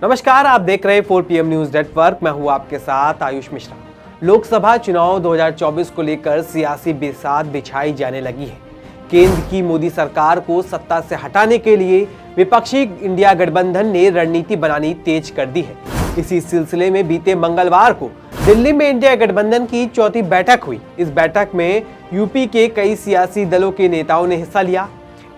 नमस्कार, आप देख रहे हैं 4 PM न्यूज नेटवर्क। मैं हूं आपके साथ आयुष मिश्रा। लोकसभा चुनाव 2024 को लेकर सियासी बिसात बिछाई जाने लगी है। केंद्र की मोदी सरकार को सत्ता से हटाने के लिए विपक्षी इंडिया गठबंधन ने रणनीति बनानी तेज कर दी है। इसी सिलसिले में बीते मंगलवार को दिल्ली में इंडिया गठबंधन की चौथी बैठक हुई। इस बैठक में यूपी के कई सियासी दलों के नेताओं ने हिस्सा लिया।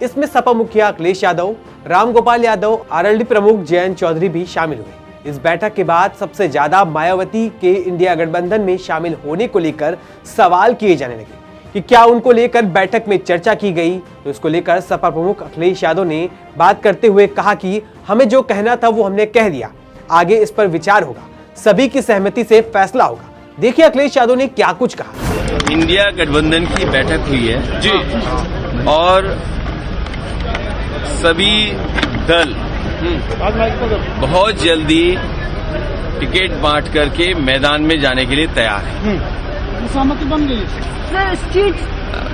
इसमें सपा मुखिया अखिलेश यादव, रामगोपाल यादव, आरएलडी प्रमुख जयंत चौधरी भी शामिल हुए। इस बैठक के बाद सबसे ज्यादा मायावती के इंडिया गठबंधन में शामिल होने को लेकर सवाल किए जाने लगे कि क्या उनको लेकर बैठक में चर्चा की गई। तो इसको लेकर सपा प्रमुख अखिलेश यादव ने बात करते हुए कहा कि हमें जो कहना था वो हमने कह दिया, आगे इस पर विचार होगा, सभी की सहमति से फैसला होगा। देखिए अखिलेश यादव ने क्या कुछ कहा। इंडिया गठबंधन की बैठक हुई है जी, और सभी दल बहुत जल्दी टिकट बांट करके मैदान में जाने के लिए तैयार है। सहमति बन गई।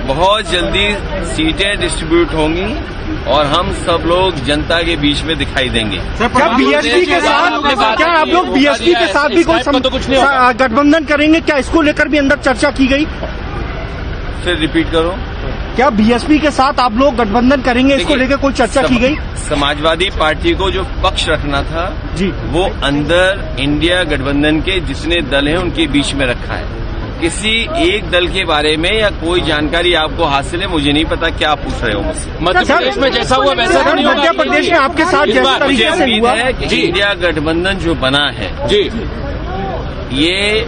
बहुत जल्दी सीटें डिस्ट्रीब्यूट होंगी और हम सब लोग जनता के बीच में दिखाई देंगे। क्या बीएसपी के साथ, क्या आप लोग बीएसपी के साथ भी कोई गठबंधन करेंगे? क्या इसको लेकर भी अंदर चर्चा की गई? फिर रिपीट करो। क्या बीएसपी के साथ आप लोग गठबंधन करेंगे? इसको लेकर कोई चर्चा की गई? समाजवादी पार्टी को जो पक्ष रखना था जी, वो अंदर इंडिया गठबंधन के जितने दल हैं उनके बीच में रखा है। किसी एक दल के बारे में या कोई जानकारी आपको हासिल है, मुझे नहीं पता क्या आप पूछ रहे हो मुझसे। मध्य प्रदेश में जैसा हुआ वैसा तो नहीं होगा। मध्य प्रदेश में आपके साथ जिस तरीके से उम्मीद है कि इंडिया गठबंधन जो बना है जी, ये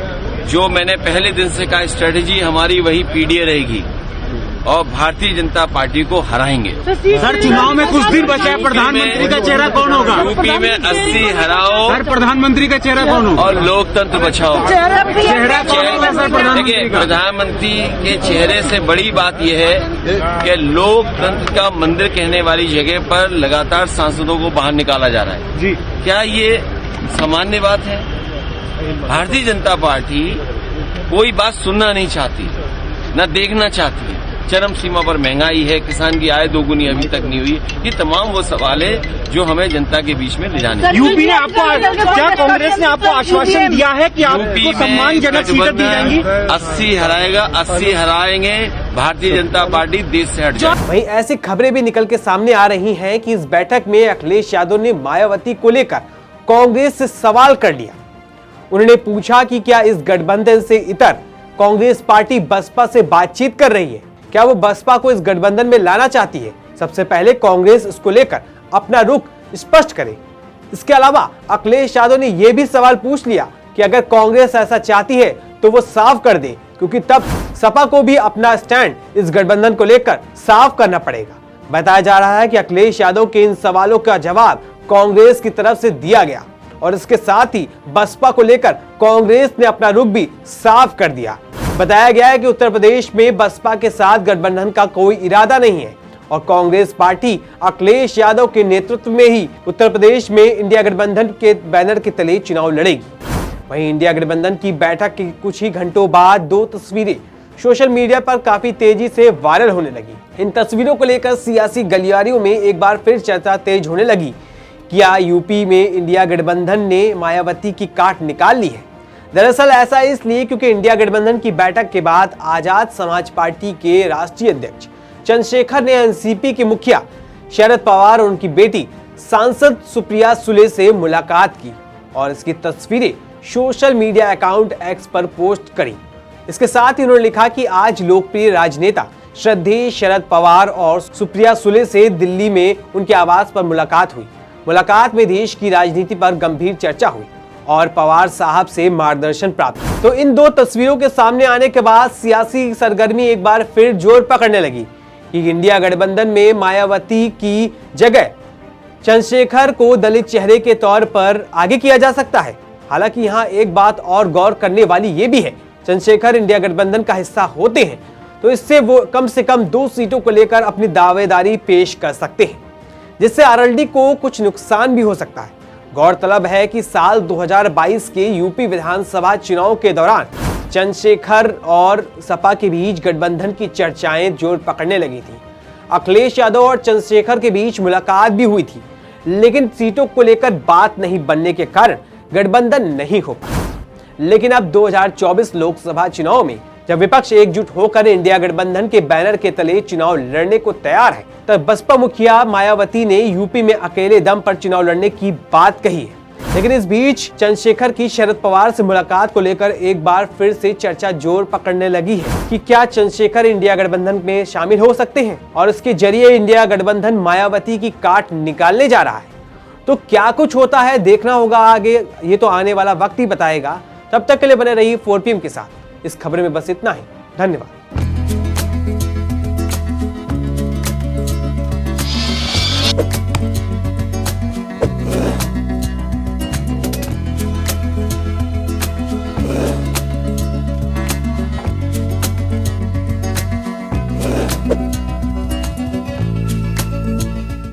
जो मैंने पहले दिन से कहा स्ट्रेटेजी हमारी वही पीडीए रहेगी और भारतीय जनता पार्टी को हराएंगे। सर चुनाव में कुछ दिन बचा है, प्रधानमंत्री का चेहरा कौन होगा? यूपी में 80 हराओ। सर प्रधानमंत्री का चेहरा कौन होगा? और लोकतंत्र बचाओ। देखिए, प्रधानमंत्री के चेहरे से बड़ी बात यह है कि लोकतंत्र का मंदिर कहने वाली जगह पर लगातार सांसदों को बाहर निकाला जा रहा है जी। क्या ये सामान्य बात है? भारतीय जनता पार्टी कोई बात सुनना नहीं चाहती, न देखना चाहती है। चरम सीमा पर महंगाई है, किसान की आय दोगुनी अभी तक नहीं हुई। ये तमाम वो सवाल है जो हमें जनता के बीच में ले जाने। यूपी ने आपको, क्या कांग्रेस ने आपको आश्वासन दिया है कि आपको सम्मानजनक सीटें दी जाएंगी? 80 हराएगा, 80 हराएंगे। भारतीय जनता पार्टी देश से हट जाए। वहीं ऐसी खबरें भी निकल के सामने आ रही हैं कि इस बैठक में अखिलेश यादव ने मायावती को लेकर कांग्रेस से सवाल कर लिया। उन्होंने पूछा कि क्या इस गठबंधन से इतर कांग्रेस पार्टी बसपा से बातचीत कर रही है? क्या वो बसपा को इस गठबंधन में लाना चाहती है? सबसे पहले कांग्रेस इसको लेकर अपना रुख स्पष्ट करे। इसके अलावा अखिलेश यादव ने यह भी सवाल पूछ लिया कि अगर कांग्रेस ऐसा चाहती है तो वो साफ कर दे, क्योंकि तब सपा को भी अपना स्टैंड इस गठबंधन को लेकर साफ करना पड़ेगा। बताया जा रहा है कि अखिलेश यादव के इन सवालों का जवाब कांग्रेस की तरफ से दिया गया और इसके साथ ही बसपा को लेकर कांग्रेस ने अपना रुख भी साफ कर दिया। बताया गया है कि उत्तर प्रदेश में बसपा के साथ गठबंधन का कोई इरादा नहीं है और कांग्रेस पार्टी अखिलेश यादव के नेतृत्व में ही उत्तर प्रदेश में इंडिया गठबंधन के बैनर के तले चुनाव लड़ेगी। वहीं इंडिया गठबंधन की बैठक के कुछ ही घंटों बाद 2 तस्वीरें सोशल मीडिया पर काफी तेजी से वायरल होने लगी। इन तस्वीरों को लेकर सियासी गलियारियों में एक बार फिर चर्चा तेज होने लगी। क्या यूपी में इंडिया गठबंधन ने मायावती की काट निकाल ली है? दरअसल ऐसा इसलिए क्योंकि इंडिया गठबंधन की बैठक के बाद आजाद समाज पार्टी के राष्ट्रीय अध्यक्ष चंद्रशेखर ने एनसीपी के मुखिया शरद पवार और उनकी बेटी सांसद सुप्रिया सुले से मुलाकात की और इसकी तस्वीरें सोशल मीडिया अकाउंट एक्स पर पोस्ट करी। इसके साथ ही उन्होंने लिखा कि आज लोकप्रिय राजनेता श्रद्धेय शरद पवार और सुप्रिया सुले से दिल्ली में उनके आवास पर मुलाकात हुई। मुलाकात में देश की राजनीति पर गंभीर चर्चा हुई और पवार साहब से मार्गदर्शन प्राप्त। तो इन 2 तस्वीरों के सामने आने के बाद सियासी सरगर्मी एक बार फिर जोर पकड़ने लगी कि इंडिया गठबंधन में मायावती की जगह चंद्रशेखर को दलित चेहरे के तौर पर आगे किया जा सकता है। हालांकि यहाँ एक बात और गौर करने वाली ये भी है, चंद्रशेखर इंडिया गठबंधन का हिस्सा होते हैं तो इससे वो कम से कम 2 सीटों को लेकर अपनी दावेदारी पेश कर सकते हैं, जिससे आरएलडी को कुछ नुकसान भी हो सकता है। गौरतलब है कि साल 2022 के यूपी विधानसभा चुनाव के दौरान चंद्रशेखर और सपा के बीच गठबंधन की चर्चाएं जोर पकड़ने लगी थी। अखिलेश यादव और चंद्रशेखर के बीच मुलाकात भी हुई थी, लेकिन सीटों को लेकर बात नहीं बनने के कारण गठबंधन नहीं हो पाया। लेकिन अब 2024 लोकसभा चुनाव में जब विपक्ष एकजुट होकर इंडिया गठबंधन के बैनर के तले चुनाव लड़ने को तैयार है, तब बसपा मुखिया मायावती ने यूपी में अकेले दम पर चुनाव लड़ने की बात कही है। लेकिन इस बीच चंद्रशेखर की शरद पवार से मुलाकात को लेकर एक बार फिर से चर्चा जोर पकड़ने लगी है कि क्या चंद्रशेखर इंडिया गठबंधन में शामिल हो सकते हैं और इसके जरिए इंडिया गठबंधन मायावती की काट निकालने जा रहा है। तो क्या कुछ होता है देखना होगा आगे, ये तो आने वाला वक्त ही बताएगा। तब तक के लिए बने रहिए 4PM के साथ। इस खबर में बस इतना ही। धन्यवाद।